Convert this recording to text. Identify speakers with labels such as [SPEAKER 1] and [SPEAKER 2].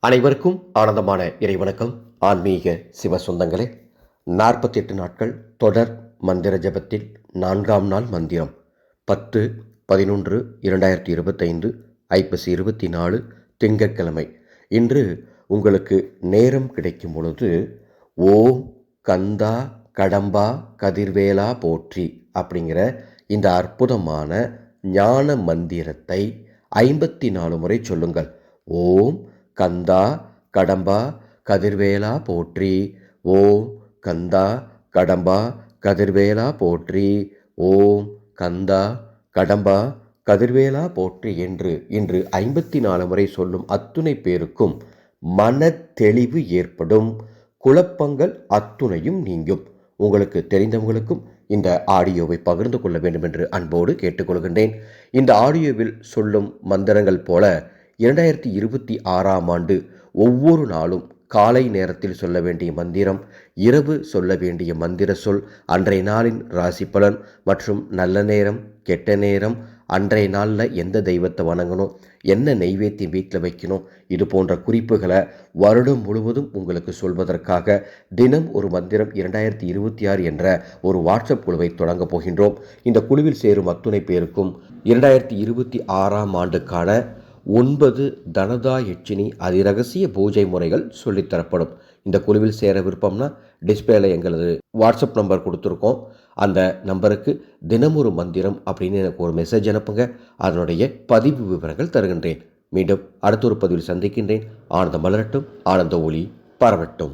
[SPEAKER 1] அனைவருக்கும் ஆனந்தமான இறைவணக்கம். ஆன்மீக சிவ சொந்தங்களே, 48 நாட்கள் தொடர் மந்திர ஜபத்தில் 4ஆம் நாள் மந்திரம் 10/11/2025 ஐப்பசி 24 திங்கட்கிழமை. இன்று உங்களுக்கு நேரம் கிடைக்கும் பொழுது ஓம் கந்தா கடம்பா கதிர்வேலா போற்றி அப்படிங்கிற இந்த அற்புதமான ஞான மந்திரத்தை 54 முறை சொல்லுங்கள். ஓம் கந்தா கடம்பா கதிர்வேலா போற்றி, ஓம் கந்தா கடம்பா கதிர்வேலா போற்றி, ஓம் கந்தா கடம்பா கதிர்வேலா போற்றி என்று இன்று 54 முறை சொல்லும் அத்துணை பேருக்கும் மன தெளிவு ஏற்படும். குழப்பங்கள் அத்துணையும் நீங்கும். உங்களுக்கு தெரிந்தவங்களுக்கும் இந்த ஆடியோவை பகிர்ந்து கொள்ள வேண்டும் என்று அன்போடு கேட்டுக்கொள்கின்றேன். இந்த ஆடியோவில் சொல்லும் மந்திரங்கள் போல 2026ஆம் ஆண்டு ஒவ்வொரு நாளும் காலை நேரத்தில் சொல்ல வேண்டிய மந்திரம், இரவு சொல்ல வேண்டிய மந்திர சொல், அன்றைய நாளின் ராசி பலன் மற்றும் நல்ல நேரம் கெட்ட நேரம், அன்றைய நாளில் எந்த தெய்வத்தை வணங்கணும், என்ன நெய்வேத்தியம் வீட்டில் வைக்கணும், இது போன்ற குறிப்புகளை வருடம் முழுவதும் உங்களுக்கு சொல்வதற்காக தினம் ஒரு மந்திரம் 2026 என்ற ஒரு வாட்ஸ்அப் குழுவை தொடங்க போகின்றோம். இந்த குழுவில் சேரும் அத்துணை பேருக்கும் 2026ஆம் ஆண்டுக்கான 9 தனதா யட்சினி அதிரகசிய பூஜை முறைகள் சொல்லித்தரப்படும். இந்த குழுவில் சேர விருப்பம்னா டிஸ்பிளேல எங்களது வாட்ஸ்அப் நம்பர் கொடுத்துருக்கோம். அந்த நம்பருக்கு தினமொரு மந்திரம் அப்படின்னு எனக்கு ஒரு மெசேஜ் அனுப்புங்க. அதனுடைய பதிவு விவரங்கள் தருகின்றேன். மீண்டும் அடுத்த ஒரு பதிவில் சந்திக்கின்றேன். ஆனந்தம் மலரட்டும், ஆனந்த ஒளி பரவட்டும்.